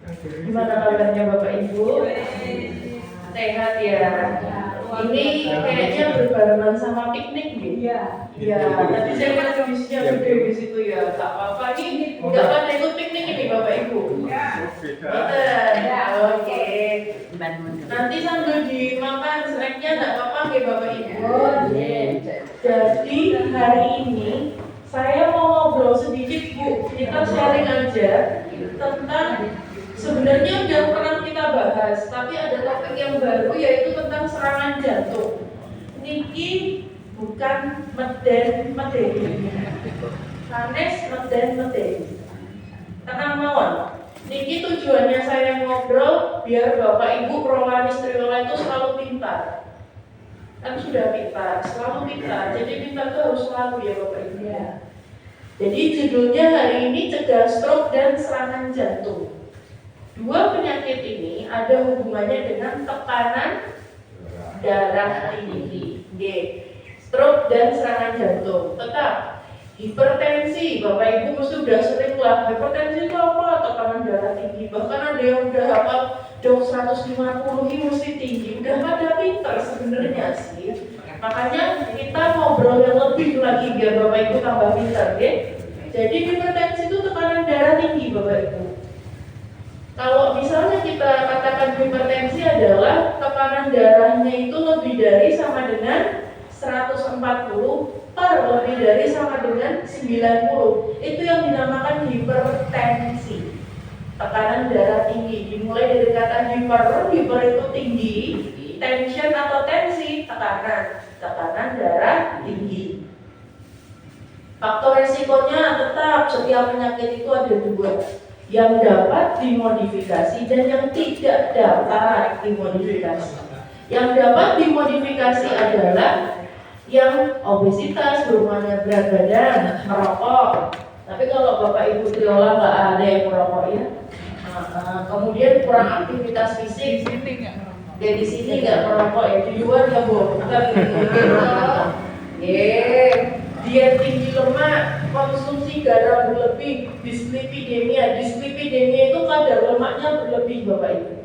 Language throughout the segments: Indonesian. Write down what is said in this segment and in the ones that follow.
Gimana kabarnya Bapak Ibu? Sehat ya? Ini kayaknya berbarengan sama piknik nih. Iya. Tadi saya lihat bisnya gede di situ ya. Tak apa-apa ini nggak pada ikut piknik ini Bapak Ibu. Ya. Oke. Nanti sambil dimakan snacknya nggak apa-apa ya Bapak Ibu. Jadi hari ini saya mau ngobrol sedikit Bu. Kita sharing aja tentang sebenarnya udah pernah kita bahas, tapi ada topik yang baru yaitu tentang serangan jantung. Niki bukan meden medeni, sanes meden medeni. Tenang mawon. Niki tujuannya saya ngobrol biar Bapak Ibu perawan istriola itu selalu pintar. Kan sudah pintar, selalu pintar. Jadi pintar itu harus selalu ya Bapak Ibu. Jadi judulnya hari ini cegah stroke dan serangan jantung. Dua penyakit ini ada hubungannya dengan tekanan darah tinggi, stroke dan serangan jantung. Tetap hipertensi, Bapak Ibu mesti udah sering lah. Hipertensi itu apa? Tekanan darah tinggi. Bahkan ada yang udah hafal dok 150 ini mesti tinggi. Udah pada pinter sebenarnya sih. Makanya kita ngobrol yang lebih lagi biar Bapak Ibu tambah pinter, Jadi hipertensi itu tekanan darah tinggi, Bapak Ibu. Kalau misalnya kita katakan hipertensi adalah tekanan darahnya itu lebih dari sama dengan 140 per lebih dari sama dengan 90. Itu yang dinamakan hipertensi. Tekanan darah tinggi. Dimulai dari kata hiper itu tinggi, tension atau tensi, tekanan darah tinggi. Faktor resikonya tetap setiap penyakit itu ada dua, yang dapat dimodifikasi dan yang tidak dapat dimodifikasi. Yang dapat dimodifikasi adalah yang obesitas, berumahnya berat badan, merokok. Tapi kalau Bapak Ibu triola nggak ada yang merokok ya. Kemudian kurang aktivitas fisik. Di sini nggak merokok ya, di luar ya Bu. Diet tinggi lemak, konsumsi garam berlebih, dislipidemia. Dislipidemia itu kadar lemaknya berlebih Bapak Ibu.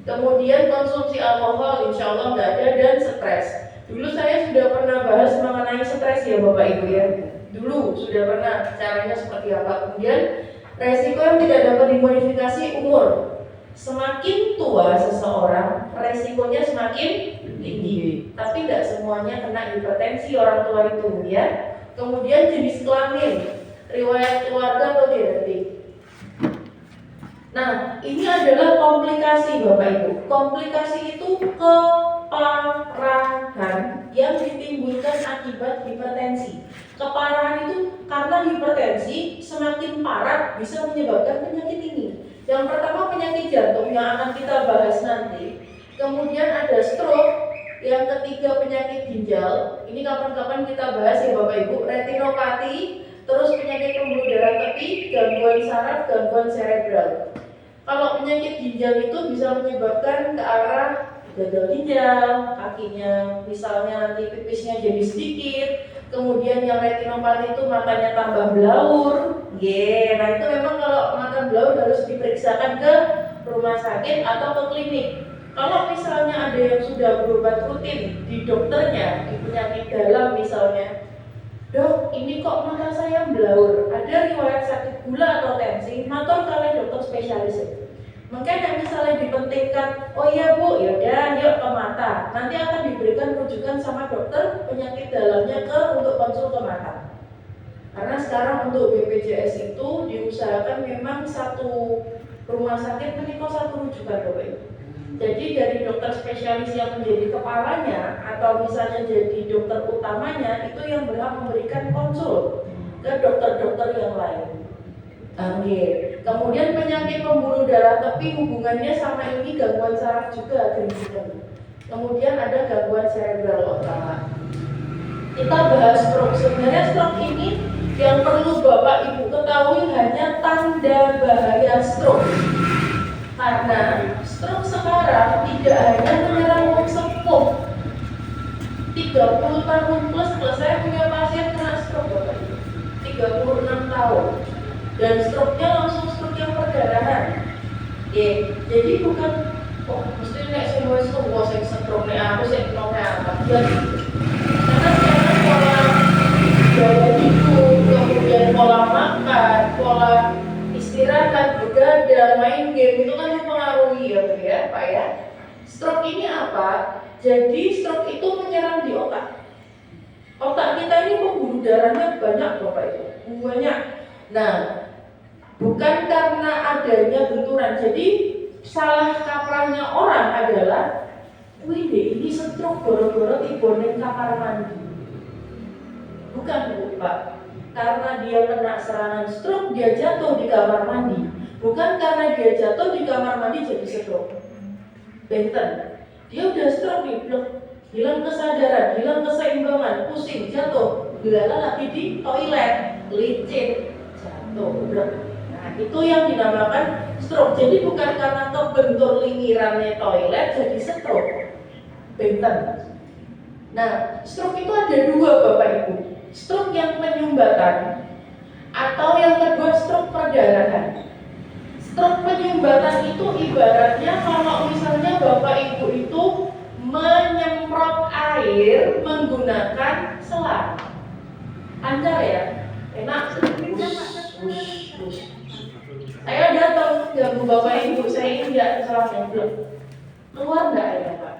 Kemudian konsumsi alkohol insya Allah nggak ada, dan stres. Dulu saya sudah pernah bahas mengenai stres ya Bapak Ibu ya. Dulu sudah pernah caranya seperti apa. Kemudian resiko yang tidak dapat dimodifikasi umur. Semakin tua seseorang, resikonya semakin tinggi. Tapi tidak semuanya kena hipertensi orang tua itu ya. Kemudian jenis kelamin, riwayat keluarga atau genetik. Nah, ini adalah komplikasi Bapak Ibu. Komplikasi itu keparahan yang ditimbulkan akibat hipertensi. Keparahan itu karena hipertensi semakin parah bisa menyebabkan penyakit ini. Yang pertama penyakit jantung yang akan kita bahas nanti. Kemudian ada stroke. Yang ketiga penyakit ginjal. Ini kapan-kapan kita bahas ya Bapak Ibu. Retinopati, terus penyakit pembuluh darah tepi, gangguan saraf, gangguan cerebral. Kalau penyakit ginjal itu bisa menyebabkan ke arah gagal ginjal, kakinya misalnya nanti pipisnya jadi sedikit. Kemudian yang retinopati itu matanya tambah blaur. Nah itu memang kalau mata blaur harus diperiksakan ke rumah sakit atau ke klinik. Kalau misalnya ada yang sudah berobat rutin di dokternya, di penyakit dalam misalnya, dok ini kok mata saya blaur, ada riwayat sakit gula atau tensi, matur kalian dokter spesialis. Makanya misalnya dipentingkan, oh iya Bu, yaudah yuk ke mata. Nanti akan diberikan rujukan sama dokter penyakit dalamnya untuk konsul ke mata. Karena sekarang untuk BPJS itu diusahakan memang satu rumah sakit menikah satu rujukan Bapak Ibu. Jadi dari dokter spesialis yang menjadi kepalanya atau misalnya jadi dokter utamanya itu yang berhak memberikan konsul ke dokter-dokter yang lain. Kemudian penyakit pembuluh darah tepi hubungannya sama ini gangguan saraf juga. Kemudian ada gangguan cerebral otak. Kita bahas stroke. Sebenarnya stroke ini yang perlu Bapak Ibu ketahui hanya tanda bahaya stroke. Karena stroke sekarang tidak hanya menyerang orang sepuh 30 tahun plus. Saya punya pasien kena stroke Bapak Ibu 36 tahun. Dan stroke-nya langsung stroke yang perdarahan. Jadi bukan mesti nek sing wis tuwa sing stroke nek aku sing nomor apa. Jadi karena sekarang pola gaya hidup, kemudian pola makan, pola istirahat, begadang, main game itu kan mempengaruhi ya Pak ya. Stroke ini apa? Jadi stroke itu menyerang di otak. Otak kita ini pembuluh darahnya banyak Bapak Ibu, banyak. Nah, bukan karena adanya benturan. Jadi salah kaprahnya orang adalah, wih deh ini stroke goro-goro tiba ning kamar mandi. Bukan Bu Pak, karena dia kena serangan stroke dia jatuh di kamar mandi. Bukan karena dia jatuh di kamar mandi jadi stroke. Benten, dia udah stroke nih, hilang kesadaran, hilang keseimbangan, pusing, jatuh, gila lagi di toilet, licin, jatuh, nah itu yang dinamakan stroke. Jadi bukan karena kebentur lingirannya toilet jadi stroke, benten. Nah, stroke itu ada dua Bapak Ibu, stroke yang penyumbatan atau yang kedua stroke perdarahan. Stroke penyumbatan itu ibaratnya kalau misalnya Bapak Ibu itu menyemprot air menggunakan selang. Lancar ya? Enak. Saya datang ganggu Bapak Ibu, saya injak selangnya belum. Keluar enggak ya Pak?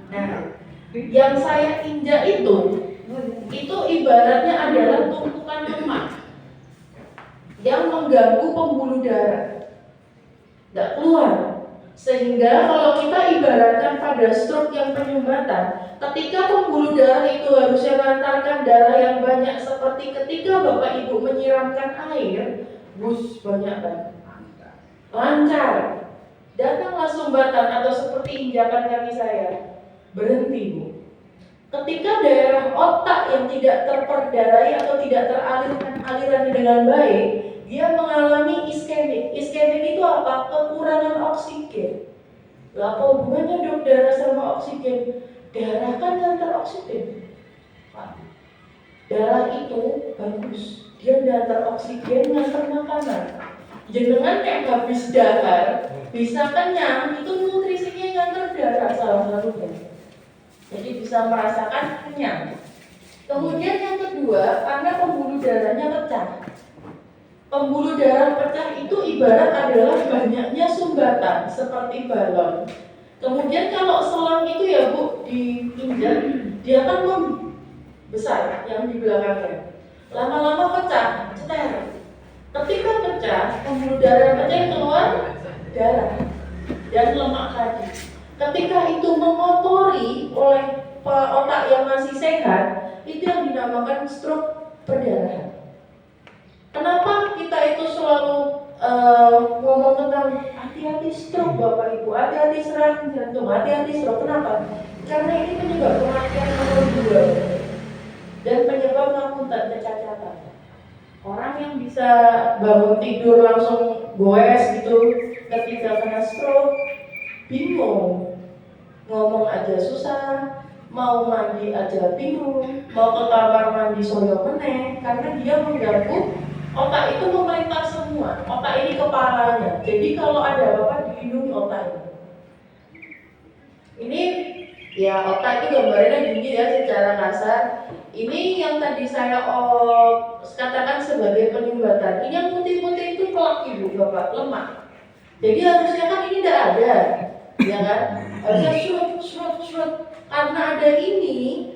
Nah, yang saya injak itu ibaratnya adalah tumpukan lemak yang mengganggu pembuluh darah. Tidak keluar, sehingga kalau kita ibaratkan pada stroke yang penyumbatan, ketika pembuluh darah itu harusnya mengantarkan darah yang banyak seperti ketika Bapak Ibu menyiramkan air, bus banyak banget, lancar, datanglah sumbatan atau seperti injakan kaki saya, berhenti Bu. Ketika daerah otak yang tidak terperdarai atau tidak teralirkan alirannya dengan baik, dia mengalami iskemik. Iskemik itu apa? Kekurangan oksigen. Lah apa hubungannya dok darah sama oksigen? Darah kan ngantar oksigen. Darah itu bagus. Dia ngantar oksigen, ngantar makanan. Jenengan kayak habis dahar, bisa kenyang, itu nutrisinya ngantar darah salah satunya. Jadi bisa merasakan kenyang. Kemudian yang kedua, karena pembuluh darahnya pecah. Pembuluh darah pecah itu ibarat adalah banyaknya sumbatan seperti balon. Kemudian kalau selang itu ya Bu diinjak, dia akan membesar yang di belakangnya. Lama-lama pecah, ceter. Ketika pecah, pembuluh darah pecah keluar darah dan lemak tadi. Ketika itu mengotori oleh otak yang masih sehat, itu yang dinamakan stroke perdarahan. Kenapa kita itu selalu ngomong tentang hati-hati stroke Bapak Ibu, hati-hati serangan jantung, hati-hati stroke. Kenapa? Karena ini penyebab kematian nomor 2 dan penyebab ngapunten kecacatan. Orang yang bisa bangun tidur langsung goes gitu ketika kena stroke, bingung, ngomong aja susah, mau mandi aja bingung, mau ke kamar mandi soyo meneh, karena dia mengganggu. Otak itu memerintah semua, otak ini kepalanya. Jadi kalau ada apa-apa dilindungi otak ini. Ini ya otak itu gambarnya gini ya secara kasar. Ini yang tadi saya katakan sebagai penyumbatan. Ini yang putih-putih itu plak Ibu Bapak, lemak. Jadi harusnya kan ini tidak ada, ya kan? Harusnya surut. Karena ada ini,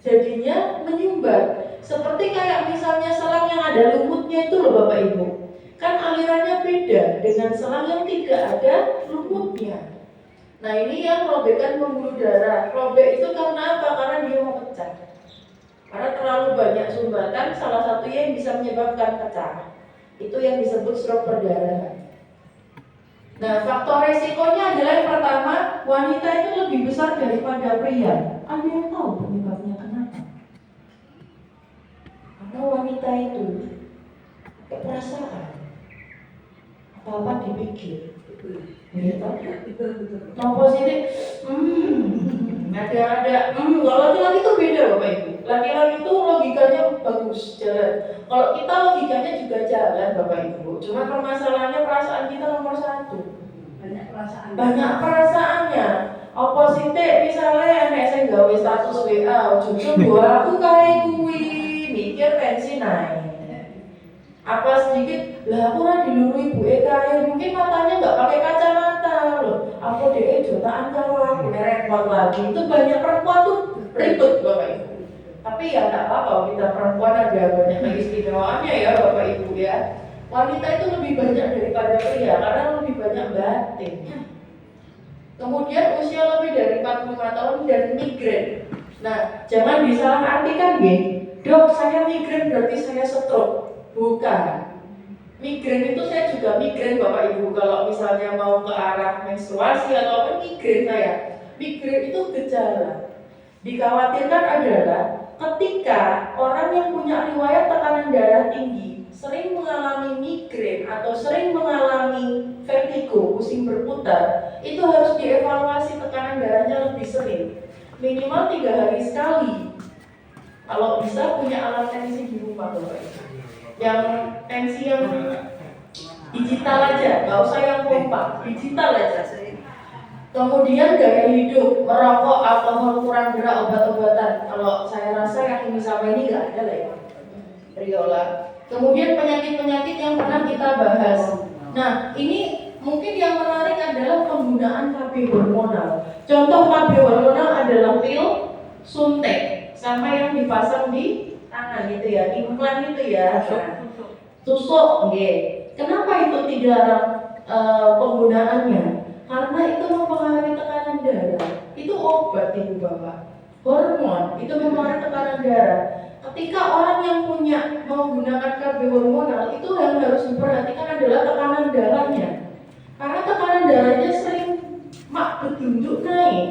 jadinya menyumbat. Seperti kayak misalnya selang yang ada lumutnya itu loh Bapak Ibu. Kan alirannya beda dengan selang yang tidak ada lumutnya. Nah ini yang robekan pembuluh darah. Robek itu karena apa? Karena dia mau pecah. Karena terlalu banyak sumbatan, salah satunya yang bisa menyebabkan pecah. Itu yang disebut stroke perdarahan. Nah faktor resikonya adalah yang pertama, wanita itu lebih besar daripada pria. Ada yang tahu penyebabnya kenapa? Karena wanita itu pakai perasaan, apa-apa dipikir. Mau positif, ada. Kalau laki-laki itu beda Bapak Ibu. Laki-laki itu logikanya bagus, jalan. Kalau kita logikanya juga jalan, Bapak Ibu. Cuma permasalahannya perasaan kita nomor satu. Banyak perasaannya. Oposite misalnya enek sing gawe status WA, jujur gua aku kae kuwi, mikir pensi naik. Apa sedikit, lah aku ora diluru ibu kae, mungkin matanya nggak pakai kacamata loh. Aku jotaan kalau aku repot lagi. Itu banyak perempuan tuh ribut Bapak Ibu. Tapi ya nggak apa-apa, kita perempuan ada banyak keistimewaannya ya Bapak Ibu ya. Wanita itu lebih banyak daripada pria karena lebih banyak batin. Kemudian usia lebih dari 45 tahun dan migrain. Nah, jangan disalahartikan ya. Dok, saya migrain berarti saya stroke. Bukan. Migrain itu saya juga migrain Bapak Ibu. Kalau misalnya mau ke arah menstruasi atau migrain saya. Migrain itu gejala. Dikhawatirkan adalah ketika orang yang punya riwayat tekanan darah tinggi sering mengalami migrain atau sering mengalami vertigo, pusing berputar, itu harus dievaluasi tekanan darahnya lebih sering, minimal 3 hari sekali. Kalau bisa punya alat tensi di rumah Bapak Ibu. Yang tensi yang digital aja, nggak usah yang pompa, digital aja. Kemudian gaya hidup, merokok, alkohol, kurang gerak, obat-obatan. Kalau saya rasa yang ini sama ini nggak ada lah ya, Riola. Kemudian penyakit-penyakit yang pernah kita bahas. Nah, ini mungkin yang menarik adalah penggunaan KB hormonal. Contoh KB hormonal adalah pil, suntik, sama yang dipasang di tangan gitu ya, implan itu ya, tusuk. Kenapa itu dilarang penggunaannya? Karena itu mempengaruhi tekanan darah. Itu obat Ibu Bapak. Hormon itu mempengaruhi tekanan darah. Ketika orang yang punya menggunakan KB hormonal, itu yang harus diperhatikan adalah tekanan darahnya. Karena tekanan darahnya sering bertunjuk naik.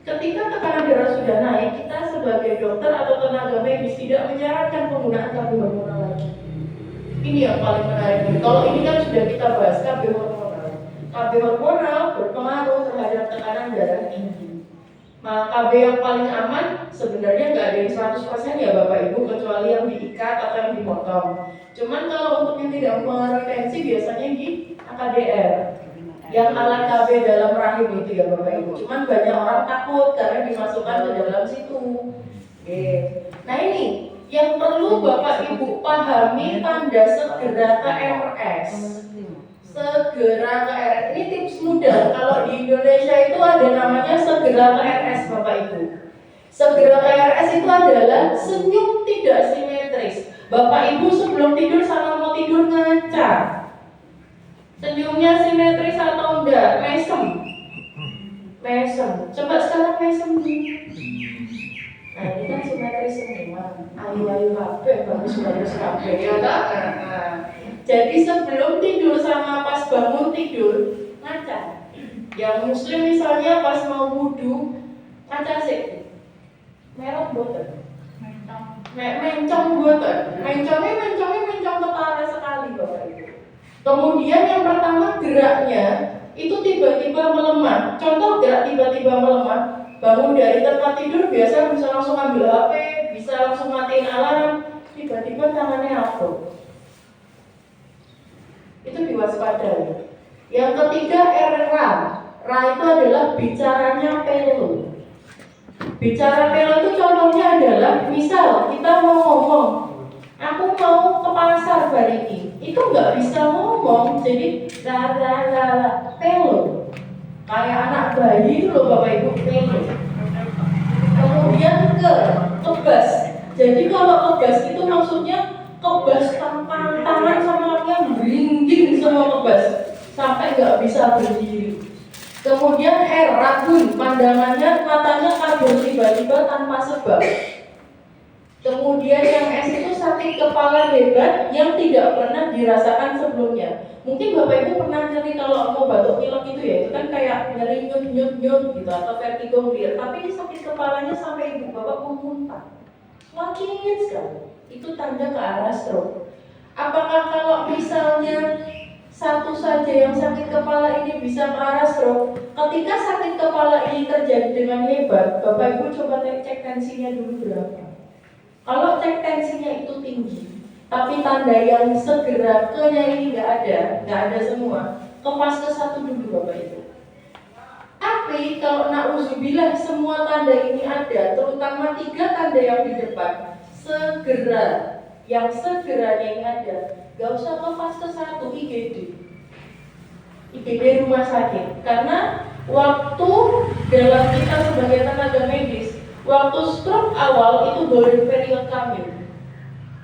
Ketika tekanan darah sudah naik, kita sebagai dokter atau tenaga medis tidak menyarankan penggunaan KB hormonal lagi. Ini yang paling menarik. Kalau ini kan sudah kita bahas KB hormonal. KB hormonal berpengaruh terhadap tekanan darah tinggi. Nah, KB yang paling aman sebenarnya nggak ada yang 100% ya Bapak Ibu, kecuali yang diikat atau yang dipotong. Cuman kalau untuk yang tidak mempengaruhi tensi biasanya di AKDR, yang alat KB dalam rahim itu ya Bapak Ibu. Cuman banyak orang takut karena dimasukkan ke dalam situ. Nah ini yang perlu Bapak Ibu pahami tanda segera ke RS. Segera ke RS, ini tips mudah. Kalau di Indonesia itu ada namanya segera ke RS Bapak Ibu. Segera ke RS itu adalah senyum tidak simetris. Bapak Ibu sebelum tidur sama mau tidur ngaca. Senyumnya simetris atau enggak? Mesem. Coba sekarang mesem. Nah ini kan simetris semua. Ayu-ayu kabeh, bagus-bagus kabeh ya tak? Jadi sebelum tidur sama pas bangun tidur ngaca. Yang muslim misalnya pas mau wudu ngaca sih. Merah boten. Mencong boten. Mencong ketara sekali Bapak Ibu. Kemudian yang pertama geraknya itu tiba-tiba melemah. Contoh gerak tiba-tiba melemah. Bangun dari tempat tidur biasa bisa langsung ambil HP, bisa langsung matiin alarm. Tiba-tiba tangannya afro. Itu diwaspadai. Yang ketiga ra. Ra itu adalah bicaranya pelo. Bicara pelo itu contohnya adalah misal kita mau ngomong, aku mau ke pasar hari ini. Itu nggak bisa ngomong, jadi la pelo. Kayak anak bayi itu loh Bapak Ibu, pelo. Kemudian kebas. Jadi kalau kebas itu maksudnya kebas tangan sama kakinya beringin semua kebas sampai nggak bisa berdiri. Kemudian ragun, pandangannya matanya kabur tiba-tiba tanpa sebab. Kemudian yang S itu sakit kepala hebat yang tidak pernah dirasakan sebelumnya. Mungkin Bapak Ibu pernah nyeri kalau mau batuk pilek itu ya, itu kan kayak nyeri nyut gitu atau vertigo liar. Tapi ini sakit kepalanya sampai Ibu Bapak mau muntah. Makin sekali. Itu tanda ke arah stroke. Apakah kalau misalnya satu saja yang sakit kepala ini bisa ke arah stroke? Ketika sakit kepala ini terjadi dengan hebat, Bapak Ibu coba cek tensinya dulu berapa. Kalau cek tensinya itu tinggi, tapi tanda yang segera ke-nya ini nggak ada semua, ke fase 1 dulu Bapak Ibu. Tapi kalau na'udzubillah semua tanda ini ada, terutama 3 tanda yang di depan, yang segeranya ini ada, nggak usah ke fase 1 IGD rumah sakit. Karena waktu dalam kita sebagai tenaga medis, waktu stroke awal itu golden period kami.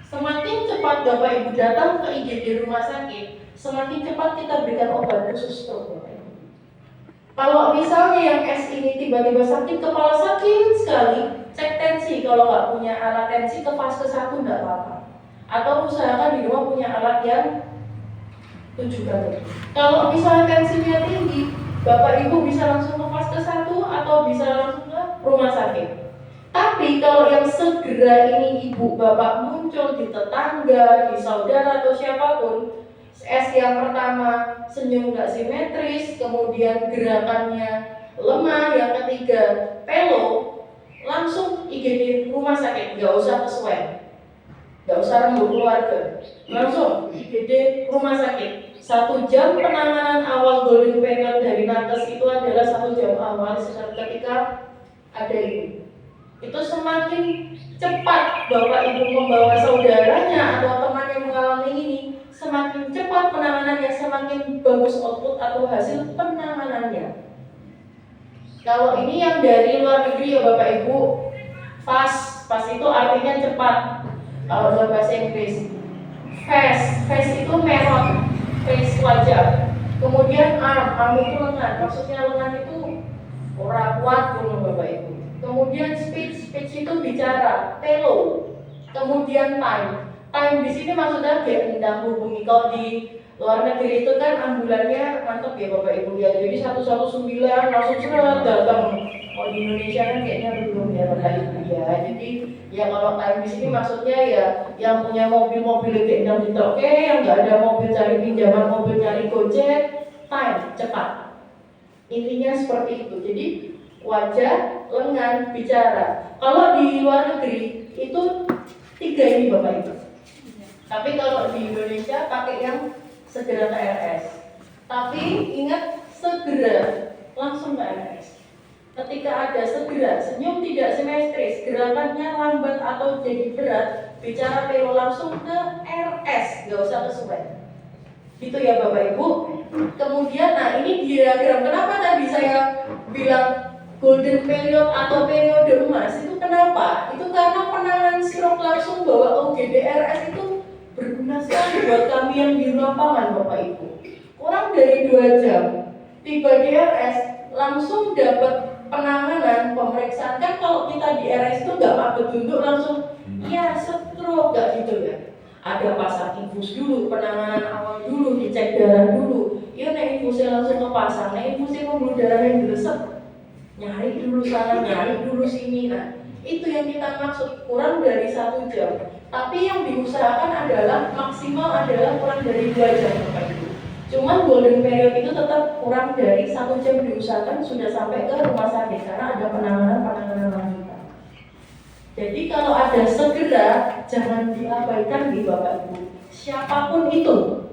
Semakin cepat Bapak Ibu datang ke IGD rumah sakit, semakin cepat kita berikan obat khusus stroke Bapak Ibu. Kalau misalnya yang S ini tiba-tiba sakit, kepala sakit sekali, cek tensi. Kalau nggak punya alat tensi ke fase 1 nggak apa-apa. Atau usahakan di rumah punya alat yang 7 kali. Kalau misalnya tensinya tinggi, Bapak Ibu bisa langsung ke fase 1 atau bisa langsung ke rumah sakit. Tapi kalau yang segera ini Ibu Bapak muncul di tetangga, di saudara atau siapapun, S yang pertama senyum nggak simetris, kemudian gerakannya lemah, yang ketiga pelo, langsung IGD rumah sakit, nggak usah ke swab, nggak usah rembuk keluarga, langsung IGD rumah sakit. 1 jam penanganan awal golden period dari nakes itu adalah 1 jam awal ketika ada ibu. Itu semakin cepat Bapak Ibu membawa saudaranya atau teman yang mengalami ini, semakin cepat penanganannya, semakin bagus output atau hasil penanganannya. Kalau ini yang dari luar negeri ya Bapak Ibu, fast itu artinya cepat. Kalau dalam bahasa Inggris, fast itu merot, face wajah. Kemudian arm itu lengan, maksudnya lengan itu orang kuat dulu Bapak Ibu. Kemudian speech itu bicara, telo. Kemudian time di sini maksudnya kayak hendak hubungi. Kalau di luar negeri itu kan ambulannya mantap ya Bapak Ibu ya. Jadi 119 langsung surat datang. Kalau di Indonesia kan kayaknya belum ya Bapak Ibu ya. Jadi ya kalau time di sini maksudnya ya yang punya mobil kayak hendak ditoke, yang nggak ada mobil cari pinjaman mobil, cari gojek, time cepat. Intinya seperti itu. Jadi wajah, lengan, bicara. Kalau di luar negeri itu 3 ini Bapak Ibu. Tapi kalau di Indonesia pakai yang segera ke RS. Tapi ingat segera langsung ke RS. Ketika ada segera, senyum tidak simetris, gerakannya lambat atau jadi berat, bicara pelo langsung ke RS, nggak usah ke swab. Gitu ya Bapak Ibu. Kemudian, nah ini diagram. Kenapa tadi saya bilang golden period atau periode emas itu kenapa? Itu karena penanganan stroke langsung bawa OGD-RS itu berguna sekali buat kami yang di lapangan Bapak Ibu. Kurang dari 2 jam tiba di RS langsung dapat penanganan pemeriksaan. Kan kalau kita di RS itu nggak apa duduk langsung ya stroke, nggak gitu ya. Ada pasang infus dulu, penanganan awal dulu, dicek darah dulu. Iya nih infusnya langsung kepasang, nah infusnya pembuluh darah yang diresep, nyari dulu sana, nyari dulu sini. Nah itu yang kita maksud kurang dari 1 jam. Tapi yang diusahakan adalah maksimal adalah kurang dari 2 jam Bapak Ibu. Cuman golden period itu tetap kurang dari 1 jam diusahakan sudah sampai ke rumah sakit karena ada penanganan lanjutan. Jadi kalau ada segera jangan diabaikan di Bapak Ibu, siapapun itu.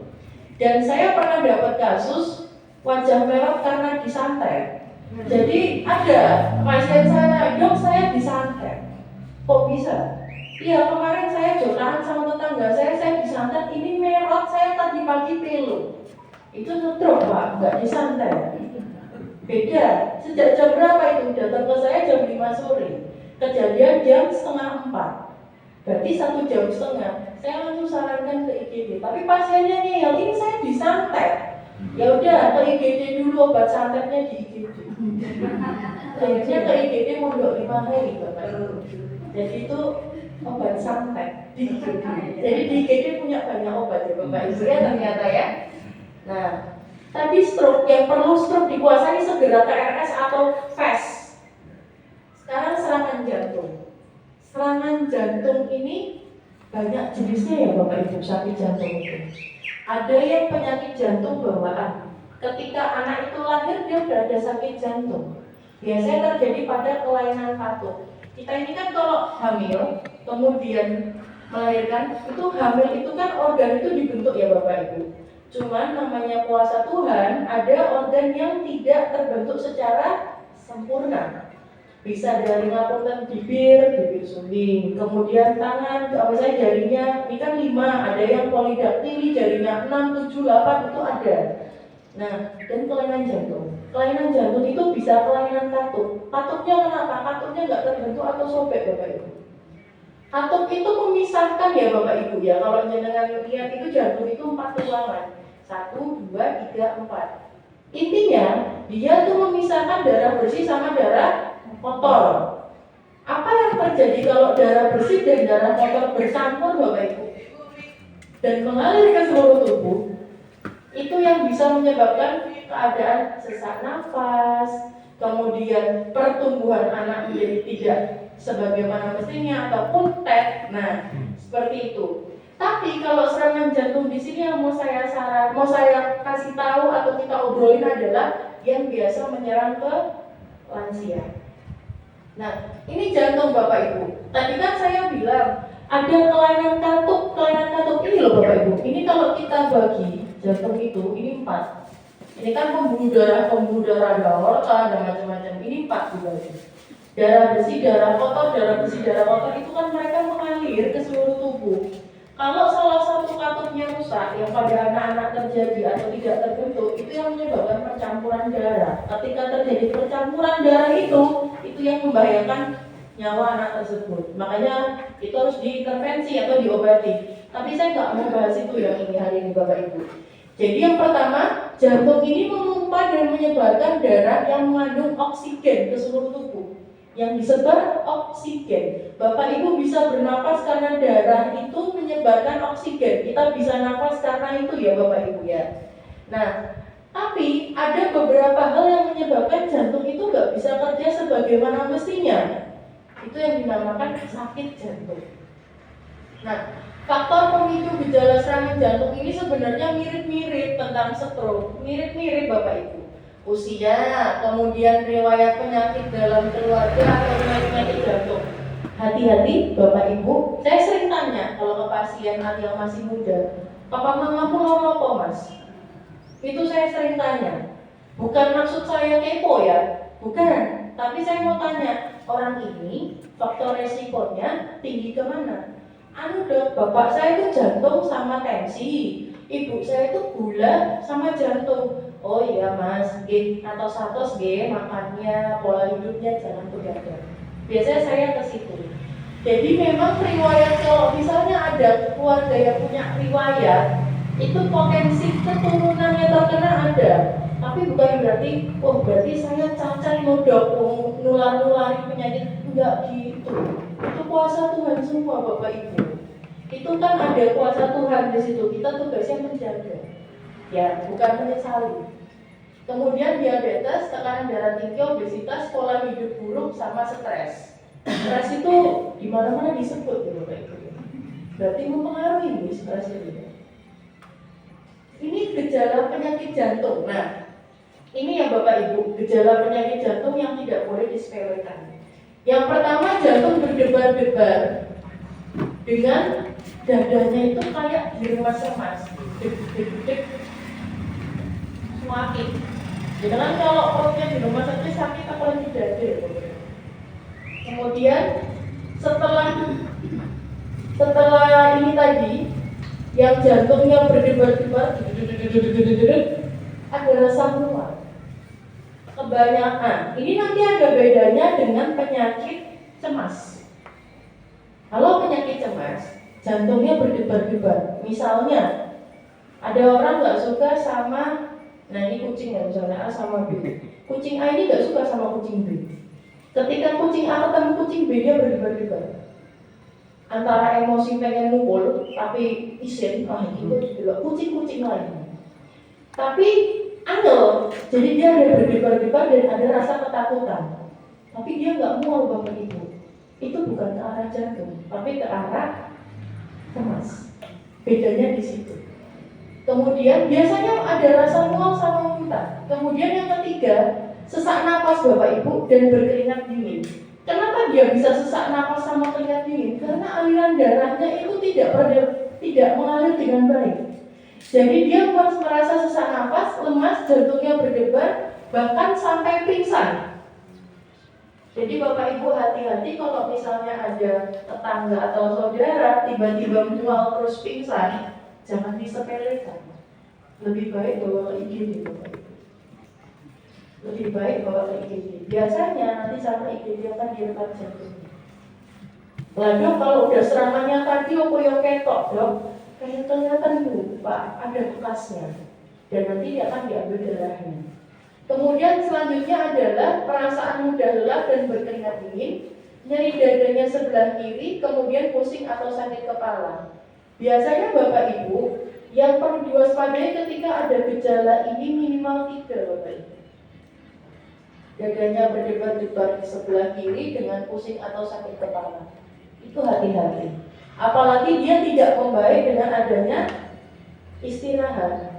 Dan saya pernah dapat kasus wajah merah karena disantet. Jadi ada pasien saya, dok saya disantet. Kok bisa? Iya kemarin saya jodohan sama tetangga saya disantet, ini merot saya tadi pagi pelu. Itu stroke Pak, nggak disantet. Beda, sejak jam berapa itu? Datang ke saya jam 5 sore. Kejadian jam 3:30. Berarti 1 jam setengah. Saya langsung sarankan ke IGD. Tapi pasiennya ngeyel, ini saya disantet. Ya udah ke IGD dulu, obat santetnya di IGD. Akhirnya ke IGD mondok 5 hari Bapak. Jadi itu obat santet di IGD. Jadi di IGD punya banyak obat ya Bapak Ibu ya ternyata ya. Nah, tadi stroke yang perlu stroke dikuasai segera ke RS atau fast. Sekarang serangan jantung. Serangan jantung ini banyak jenisnya ya Bapak Ibu, sakit jantung itu. Ada yang penyakit jantung bawaan. Ketika anak itu lahir dia sudah ada sakit jantung. Biasanya terjadi pada kelainan katup. Kita ini kan kalau hamil kemudian melahirkan, itu hamil itu kan organ itu dibentuk ya Bapak Ibu. Cuman namanya kuasa Tuhan, ada organ yang tidak terbentuk secara sempurna. Bisa dari ngapunten bibir sumbing, kemudian tangan, misalnya jarinya, ini kan 5, ada yang polidaktili, jarinya 6, 7, 8 itu ada. Nah, dan kelainan jantung. Kelainan jantung itu bisa kelainan katup. Katupnya kenapa? Katupnya nggak terbentuk atau sobek Bapak Ibu. Katup itu memisahkan ya Bapak Ibu ya. Kalau jenengan lihat itu jantung itu 4 ruangan. 1, 2, 3, 4. Intinya dia tuh memisahkan darah bersih sama darah kotor. Apa yang terjadi kalau darah bersih dan darah kotor bercampur Bapak Ibu dan mengalir ke seluruh tubuh? Itu yang bisa menyebabkan keadaan sesak nafas, kemudian pertumbuhan anak menjadi tidak sebagaimana mestinya ataupun TED. Nah, seperti itu. Tapi kalau serangan jantung di sini yang mau saya kasih tahu atau kita obrolin adalah yang biasa menyerang ke lansia. Nah, ini jantung Bapak Ibu. Tadi kan saya bilang ada kelainan katup ini loh Bapak Ibu. Ini kalau kita bagi jantung itu, ini 4. Ini kan pembuluh darah ada aorta, ada macam-macam. Ini 4 dibagi. Darah bersih, darah kotor itu kan mereka mengalir ke seluruh tubuh. Kalau salah satu katupnya rusak, yang pada anak-anak terjadi atau tidak terbentuk, itu yang menyebabkan percampuran darah. Ketika terjadi percampuran darah itu yang membahayakan nyawa anak tersebut. Makanya itu harus diintervensi atau diobati. Tapi saya nggak mau bahas itu yang ini hari ini Bapak Ibu. Jadi yang pertama, jantung ini memompa dan menyebarkan darah yang mengandung oksigen ke seluruh tubuh. Yang disebar oksigen. Bapak Ibu bisa bernapas karena darah itu menyebarkan oksigen. Kita bisa nafas karena itu ya Bapak Ibu ya. Nah, tapi ada beberapa hal yang menyebabkan jantung itu nggak bisa kerja sebagaimana mestinya. Itu yang dinamakan sakit jantung. Nah, faktor pemicu gejala serangan jantung ini sebenarnya mirip-mirip tentang stroke. Mirip-mirip Bapak Ibu. Usia, kemudian riwayat penyakit dalam keluarga atau penyakit jantung. Hati-hati Bapak Ibu, saya sering tanya kalau ke pasien yang masih muda, Papa Mamamu apa Mas? Itu saya sering tanya. Bukan maksud saya kepo ya, bukan. Tapi saya mau tanya, orang ini faktor resikonya tinggi kemana? Dok, bapak saya itu jantung sama tensi, ibu saya itu gula sama jantung. Oh iya Mas, atau satos makannya, pola hidupnya jangan begadang. Biasanya saya ke situ. Jadi memang riwayat, kalau misalnya ada keluarga yang punya riwayat, itu potensi keturunannya terkena ada. Tapi bukan berarti, berarti saya cacat Dok, nular-nulari penyakit. Enggak gitu. Itu kuasa Tuhan semua Bapak Ibu. Itu kan ada kuasa Tuhan di situ. Kita tugasnya menjaga. Ya, bukan menyesali. Kemudian diabetes, tekanan darah tinggi, obesitas, pola hidup buruk, sama stres. Stres itu di mana-mana disebut ya Bapak Ibu. Berarti mempengaruhi nih stres itu. Ini gejala penyakit jantung. Nah, ini ya Bapak Ibu, gejala penyakit jantung yang tidak boleh disepelekan. Yang pertama, jantung berdebar-debar dengan dadanya itu kayak diremas-remas, deg-deg semakin. Jadi kan kalau perutnya di rumah sakit sakit apalagi dada. Kemudian setelah ini tadi, yang jantungnya berdebar-debar, ada rasa mual. Kebanyakan. Ini nanti ada bedanya dengan penyakit cemas. Kalau penyakit cemas, jantungnya berdebar-debar. Misalnya, ada orang nggak suka sama, nah ini kucing ya, misalnya A sama B. Kucing A ini nggak suka sama kucing B. Ketika kucing A ketemu kucing B, dia berdebar-debar. Antara emosi pengen mukul, tapi isin, itu juga kucing-kucing lain. Tapi angel, jadi dia ada berdebar-debar dan ada rasa ketakutan. Tapi dia nggak mual Bapak Ibu. Itu bukan ke arah jantung, tapi ke arah cemas. Bedanya di situ. Kemudian biasanya ada rasa mual sama muntah. Kemudian yang ketiga, sesak napas Bapak Ibu dan berkeringat dingin. Kenapa Kenapa dia bisa sesak napas sama keringat dingin? Karena aliran darahnya itu tidak mengalir dengan baik. Jadi dia merasa sesak napas, lemas, jantungnya berdebar, bahkan sampai pingsan. Jadi Bapak Ibu hati-hati kalau misalnya ada tetangga atau saudara tiba-tiba mual terus pingsan, jangan disepelekan. Lebih baik bawa ke IGD Bapak Ibu. Lebih baik bawa ke IGD. Biasanya nanti sama IGD akan direkam jantungnya. Lalu kalau udah serangannya kardio koyo ketok dok, kayak kelihatan lupa ada bekasnya, dan nanti dia akan diambil darahnya. Kemudian selanjutnya adalah perasaan mudah lelah dan berkeringat dingin, nyeri dadanya sebelah kiri, kemudian pusing atau sakit kepala. Biasanya Bapak Ibu yang perlu diwaspadai ketika ada gejala ini minimal 3 Bapak Ibu. Dadanya berdebar-debar di sebelah kiri dengan pusing atau sakit kepala. Itu hati-hati. Apalagi dia tidak membaik dengan adanya istirahat.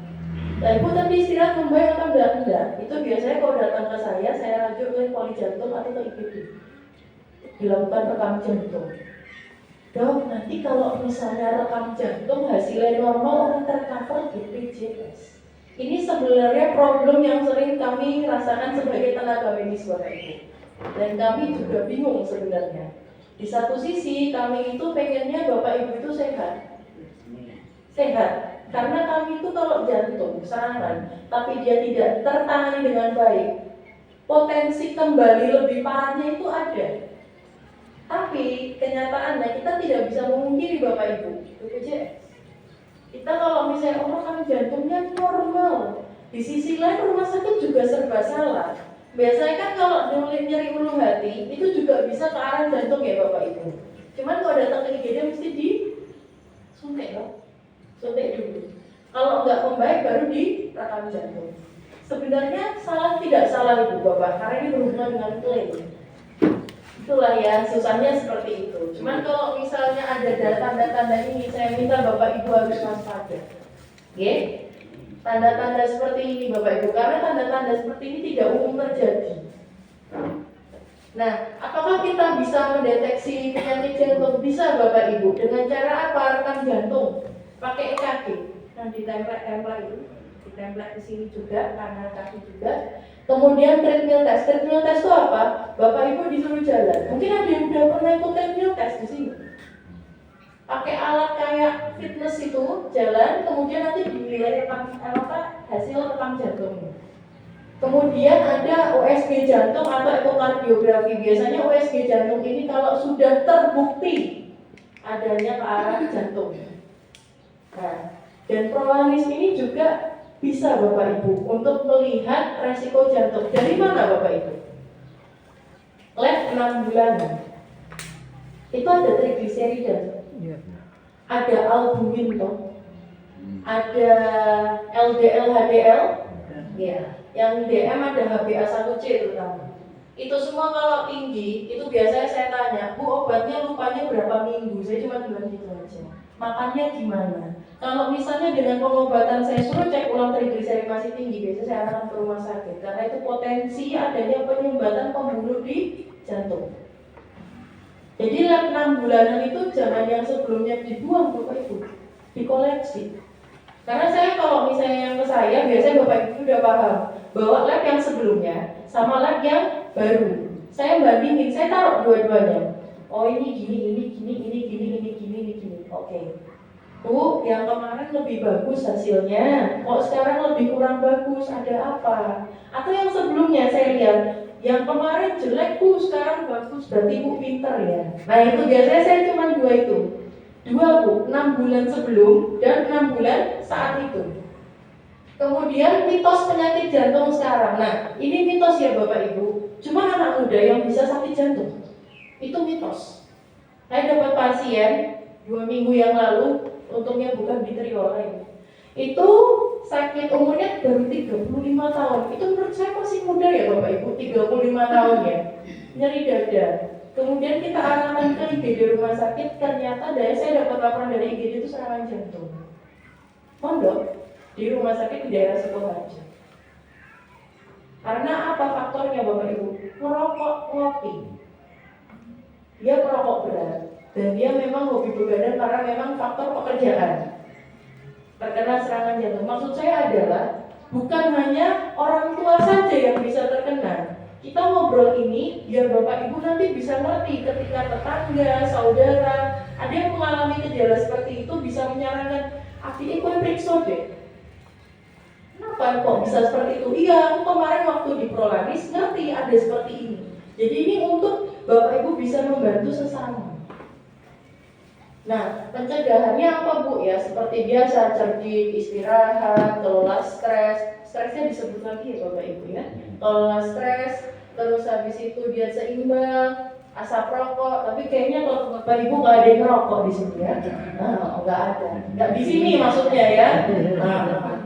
Nah, Ibu tadi istirahat membaik atau enggak? Itu biasanya kalau datang ke saya rujuk ke poli jantung atau ke IGD. Dilakukan rekam jantung. Dok, nanti kalau misalnya rekam jantung hasilnya normal, orang tercover BPJS. Ini sebenarnya problem yang sering kami rasakan sebagai tenaga medis Bapak Ibu. Dan kami juga bingung sebenarnya. Di satu sisi kami itu pengennya Bapak Ibu itu sehat. Karena kami itu kalau jantung serangan, tapi dia tidak tertangani dengan baik, potensi kembali lebih parahnya itu ada. Tapi kenyataannya kita tidak bisa memungkiri Bapak Ibu, BPJS. Kita kalau misalnya orang jantungnya normal, di sisi lain rumah sakit juga serba salah. Biasanya kan kalau nyeri ulu hati itu juga bisa ke arah jantung ya Bapak Ibu. Cuman kalau datang ke IGD mesti disuntik loh, suntik dulu. Kalau nggak membaik baru direkam jantung. Sebenarnya salah tidak salah Ibu Bapak, karena ini berhubungan dengan klaim. Itulah ya, susahnya seperti itu. Cuman kalau misalnya ada tanda-tanda ini, saya minta Bapak Ibu harus waspada. Oke? Tanda-tanda seperti ini Bapak Ibu, karena tanda-tanda seperti ini tidak umum terjadi. Nah, apakah kita bisa mendeteksi penyakit jantung? Bisa Bapak Ibu, dengan cara apa? Rekam jantung, pakai EKG. Nah, ditempel itu, ditempel ke sini juga, kanan kaki juga. Kemudian treadmill test. Treadmill test itu apa? Bapak Ibu disuruh jalan. Mungkin ada yang udah pernah ikut treadmill test di sini. Pakai alat kayak fitness itu, jalan, kemudian nanti dinilai hasil rekam jantungnya. Kemudian ada USG jantung atau ekokardiografi. Biasanya USG jantung ini kalau sudah terbukti adanya ke arah jantung. Nah, dan prolanis ini juga bisa Bapak Ibu untuk melihat resiko jantung. Dari mana Bapak Ibu? Lab 6 bulanan. Itu ada triglycerida. Ada albumin toh. Ada LDL HDL. Ya. Yang DM ada HbA1c terutama. Itu semua kalau tinggi, itu biasanya saya tanya, Bu obatnya lupanya berapa minggu? Saya cuma bilang gitu aja. Makannya gimana? Kalau misalnya dengan pengobatan saya suruh cek ulang triglycerida masih tinggi, biasanya saya akan ke rumah sakit. Karena itu potensi adanya penyumbatan pembuluh di jantung. Jadi lab 6 bulanan itu jangan yang sebelumnya dibuang Bapak Ibu, dikoleksi. Karena saya kalau misalnya yang ke saya, biasanya Bapak Ibu sudah paham bahwa lab yang sebelumnya sama lab yang baru. Saya bandingin, saya taruh dua-duanya. Oh ini gini. Oke. Bu, yang kemarin lebih bagus hasilnya. Kok sekarang lebih kurang bagus? Ada apa? Atau yang sebelumnya saya lihat, yang kemarin jelek Bu, sekarang bagus. Berarti Bu pinter ya. Nah itu biasanya saya cuma 2 itu. 2 Bu, 6 bulan sebelum dan 6 bulan saat itu. Kemudian mitos penyakit jantung sekarang. Nah ini mitos ya Bapak Ibu. Cuma anak muda yang bisa sakit jantung. Itu mitos. Saya dapat pasien 2 minggu yang lalu, untungnya bukan di trio lain. Itu sakit umurnya baru 35 tahun. Itu menurut saya masih muda ya Bapak Ibu, 35 tahun ya. Nyeri dada. Kemudian kita arahkan ke IGD rumah sakit, ternyata saya dapat laporan dari IGD itu serangan jantung. Mondok di rumah sakit di daerah Sukoharjo. Karena apa faktornya Bapak Ibu? Merokok, ngopi. dia perokok berat dan dia memang hobi begadang karena memang faktor pekerjaan, terkena serangan jantung. Maksud saya adalah bukan hanya orang tua saja yang bisa terkena. Kita ngobrol ini biar Bapak Ibu nanti bisa ngerti ketika tetangga, saudara ada yang mengalami gejala seperti itu bisa menyarankan, akhirnya gue periksa deh. Kenapa kok bisa seperti itu? Iya, aku kemarin waktu di Prolanis ngerti ada seperti ini. Jadi ini untuk Bapak Ibu bisa membantu sesama. Nah, pencegahannya apa Bu ya? Seperti biasa, cerdik, istirahat, kelola stres. Stresnya disebut lagi ya Bapak Ibu ya. Kelola stres, terus habis itu dia seimbang, asap rokok. Tapi kayaknya kalau Bapak Ibu nggak ada yang ngerokok di sini ya. Nah, nggak ada. Nggak di sini maksudnya ya. Nah,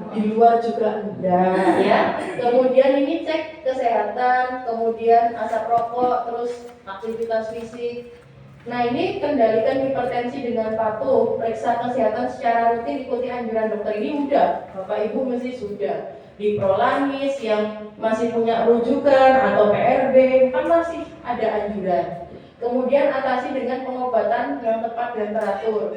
di luar juga enggak ya. Kemudian ini cek kesehatan, kemudian asap rokok, terus aktivitas fisik. Nah ini kendalikan hipertensi dengan patuh, periksa kesehatan secara rutin, ikuti anjuran dokter. Ini udah, Bapak Ibu mesti sudah. Di Prolanis yang masih punya rujukan atau PRB kan masih ada anjuran. Kemudian atasi dengan pengobatan yang tepat dan teratur.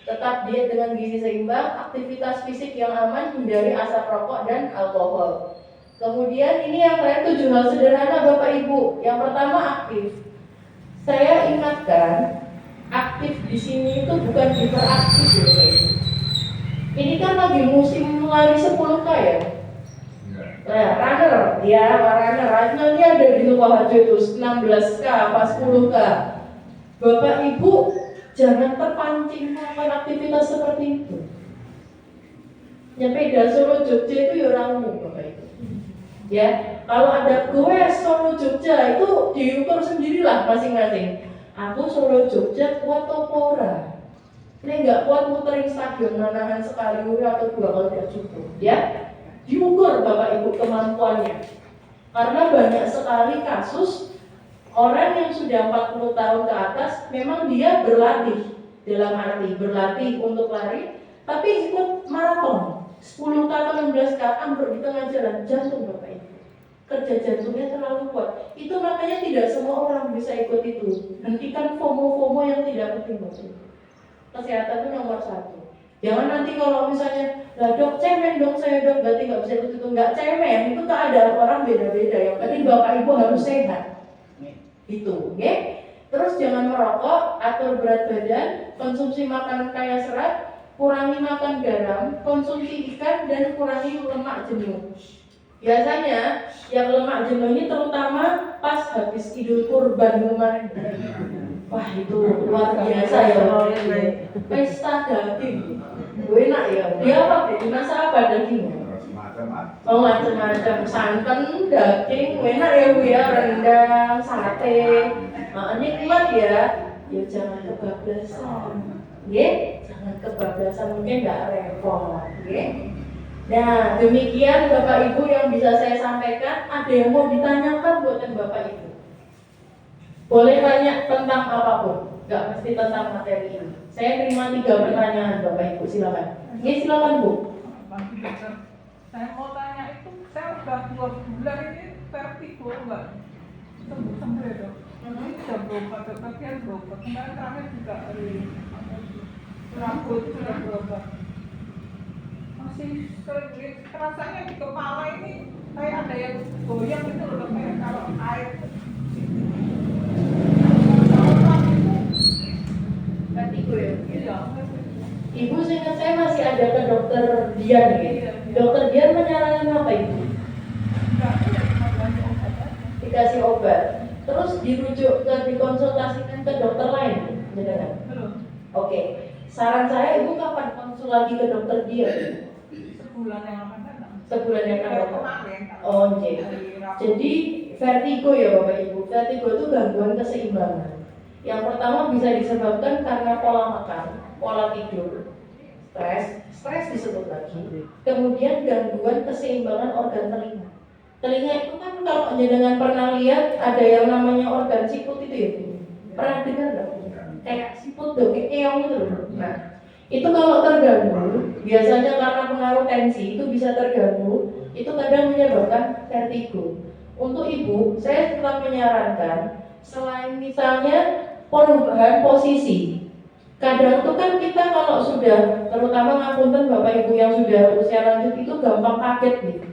Tetap diet dengan gizi seimbang, aktivitas fisik yang aman, hindari asap rokok dan alkohol. Kemudian ini yang terakhir 7 hal sederhana Bapak Ibu. Yang pertama aktif. Saya ingatkan, aktif di sini itu bukan hiperaktif ya Bapak Ibu. Ini kan lagi musim lari 10K ya. Nah, runner ini ada di Sukoharjo itu 16K, pas 10K. Bapak Ibu jangan terpancing melakukan aktivitas seperti itu. Nyepeda Solo Jogja itu ya ramu Bapak Ibu. Ya, kalau ada goes Solo Jogja itu diukur sendirilah masing-masing. Aku Solo Jogja kuat atau ora? Ini nggak kuat muterin stadion Manahan sekali atau 2 kali udah cukup. Ya, diukur Bapak Ibu kemampuannya. Karena banyak sekali kasus orang yang sudah 40 tahun ke atas memang dia berlatih, dalam arti berlatih untuk lari, tapi ikut maraton 10K atau 16K ambruk di tengah jalan, jantung Bapak Ibu. Kerja jantungnya terlalu kuat. Itu makanya tidak semua orang bisa ikut itu. Hentikan FOMO-FOMO yang tidak penting Bapak Ibu. Kesehatan itu nomor 1. Jangan nanti kalau misalnya, lah dok cemen dong saya dok, berarti nggak bisa ikut itu. Nggak cemen, itu keadaan orang beda-beda. Yang penting Bapak Ibu harus sehat. Itu, oke? Terus jangan merokok, atur berat badan, konsumsi makanan kaya serat, kurangi makan garam, konsumsi ikan, dan kurangi lemak jenuh. Biasanya yang lemak jenuh ini terutama pas habis Idul Kurban kemarin. Wah itu luar biasa ya, pesta daging. Enak ya, dia apa? Dimasak apa dagingnya? Oh macam-macam, santan, daging, enak ya Bu ya, rendang, sate. Nikmat ya. Ya jangan kebablasan. Jangan kebablasan, mungkin nggak repot. Nah demikian Bapak Ibu yang bisa saya sampaikan. Ada yang mau ditanyakan buatan Bapak Ibu? Boleh tanya tentang apapun, nggak mesti tentang materi ini. Saya terima 3 pertanyaan Bapak Ibu, silakan. Silakan Bu. Saya mau tanya itu, saya udah 2 bulan ini vertigo enggak sembuh ya dok. Ini sudah berobat, tapi yang berobat. Kemarin terakhir juga rambut sudah berobat. Masih sering rasanya di kepala ini kayak ada yang goyang gitu loh, kayak kalau air. Vertigo ya? Iya. Ibu seingat saya masih ada ke dokter Dian gitu. Dokter Dian menyarankan apa Ibu? Dikasih obat. Terus dirujuk ke dikonsultasikan ke dokter lain, benar? Belum. Oke. Saran saya Ibu kapan konsul lagi ke dokter Dian? Sebulan yang akan datang. Sebulan yang akan datang. Kemarin. Oh, jadi vertigo ya Bapak Ibu. Vertigo itu gangguan keseimbangan. Yang pertama bisa disebabkan karena pola makan, pola tidur, stres disebut lagi. Kemudian gangguan keseimbangan organ telinga. Telinga itu kan kalau jenengan pernah lihat ada yang namanya organ siput itu ya, pernah dengar nggak? Kayak siput tuh, kayak keong gitu loh. Nah, itu kalau terganggu, biasanya karena pengaruh tensi itu bisa terganggu, itu kadang menyebabkan vertigo. Untuk Ibu, saya tetap menyarankan selain misalnya perubahan posisi. Kadang tuh kan kita kalau sudah, terutama ngapunten Bapak Ibu yang sudah usia lanjut itu gampang kaget gitu.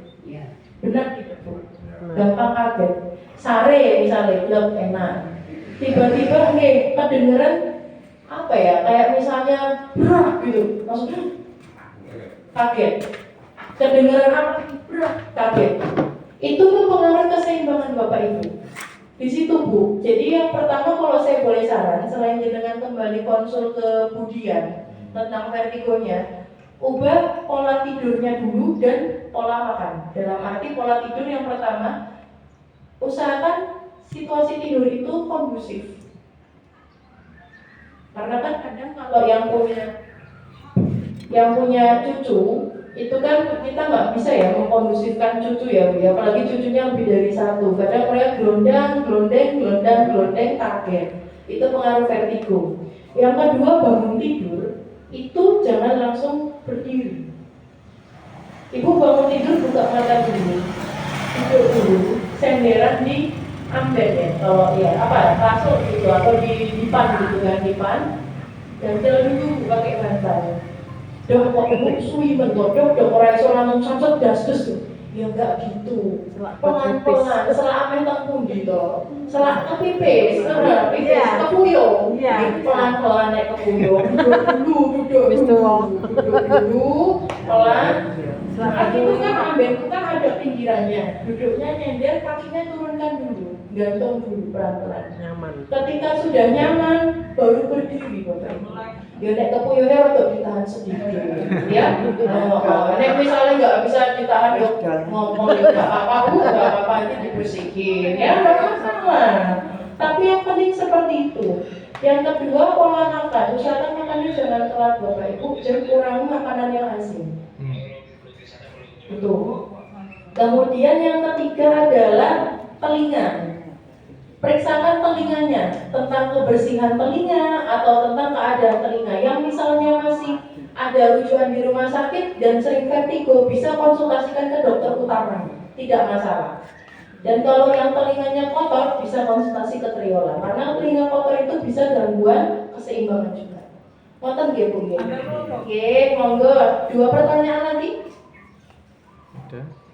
Benar gitu Bu. Gampang kaget. Sare misalnya, belum enak. Tiba-tiba kedengeran apa ya? Kayak misalnya berat gitu, maksudnya kaget. Kedengeran apa? Berat, kaget. Itu mempengaruhi keseimbangan Bapak Ibu. Di situ Bu. Jadi yang pertama kalau saya boleh saran, selain dengan kembali konsul ke Budian tentang vertigonya, ubah pola tidurnya dulu dan pola makan. Dalam arti pola tidur yang pertama, usahakan situasi tidur itu kondusif. Karena kan kadang kalau yang punya cucu itu kan kita nggak bisa ya mengkondusifkan cucu ya Bu, ya. Apalagi cucunya lebih dari satu. Kadang mereka gelondang, kaget. Itu pengaruh vertigo. Yang kedua, bangun tidur itu jangan langsung berdiri. Ibu bangun tidur buka mata dulu, duduk dulu, senderan di amben ya, kalau ya kasur gitu atau di dipan gitu kan, dipan, dan jalan dulu pakai bantal. Dok kok suwi mengodok, dok orang iso langsung samsat das-dus tuh. Ya enggak gitu. Pelan-pelan, selak amen tak pundi to. Selak kepipis, pipis kepuyung. Pelan-pelan naik kepuyung. Duduk dulu, pelan. Saat itu kan amben itu kan ada pinggirannya. Duduknya nyender, kakinya turunkan dulu. Gantung dulu pelan-pelan. Nyaman. Ketika sudah nyaman, baru berdiri Bapak. Ya nek kepuyuhnya untuk ditahan sedikit, ya. Nek misalnya nggak bisa ditahan, yuk ngomong nggak apa-apa, nggak apa-apa itu dibersihin, ya nggak masalah. Tapi yang penting seperti itu. Yang kedua, pola makan. Usahakan makannya jangan telat Bapak Ibu, dan kurangi makanan yang asin. Betul. Kemudian yang ketiga adalah telinga. Periksakan telinganya, tentang kebersihan telinga atau tentang keadaan telinga. Yang misalnya masih ada rujukan di rumah sakit dan sering vertigo, bisa konsultasikan ke dokter utama, tidak masalah. Dan kalau yang telinganya kotor, bisa konsultasi ke triola, karena telinga kotor itu bisa gangguan keseimbangan juga. Ngoten nggih Bu nggih. Oke, monggo. 2 pertanyaan lagi. Ada.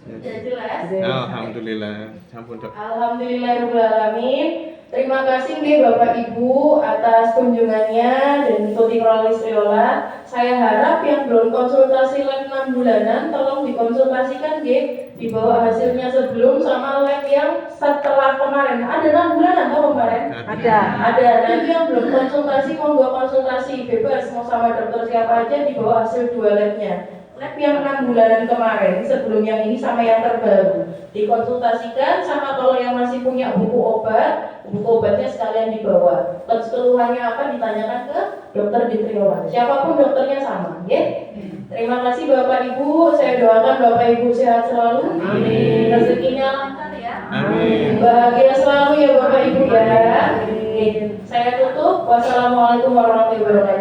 Sudah jelas? Alhamdulillah. Sampun Dok. Alhamdulillahirrahmanirrahim. Terima kasih nih Bapak Ibu atas kunjungannya dan Tutikrolis Triola. Saya harap yang belum konsultasi lab 6 bulanan tolong dikonsultasikan nggih, dibawa hasilnya sebelum sama lab yang setelah kemarin. Ada 6 bulanan toh kemarin? Ada. Nanti yang belum konsultasi monggo konsultasi bebas, mau sama dokter siapa aja, dibawa hasil 2 labnya. Lab yang 6 bulanan kemarin sebelum yang ini sama yang terbaru dikonsultasikan, sama kalau yang masih punya buku obatnya sekalian dibawa. Keluhannya apa ditanyakan ke dokter di Triola, siapapun dokternya sama ya. Terima kasih Bapak Ibu, saya doakan Bapak Ibu sehat selalu. Amin. Rezekinya lancar ya. Amin. Bahagia selalu ya Bapak Ibu ya. Amin. Saya tutup. Wassalamualaikum warahmatullahi wabarakatuh.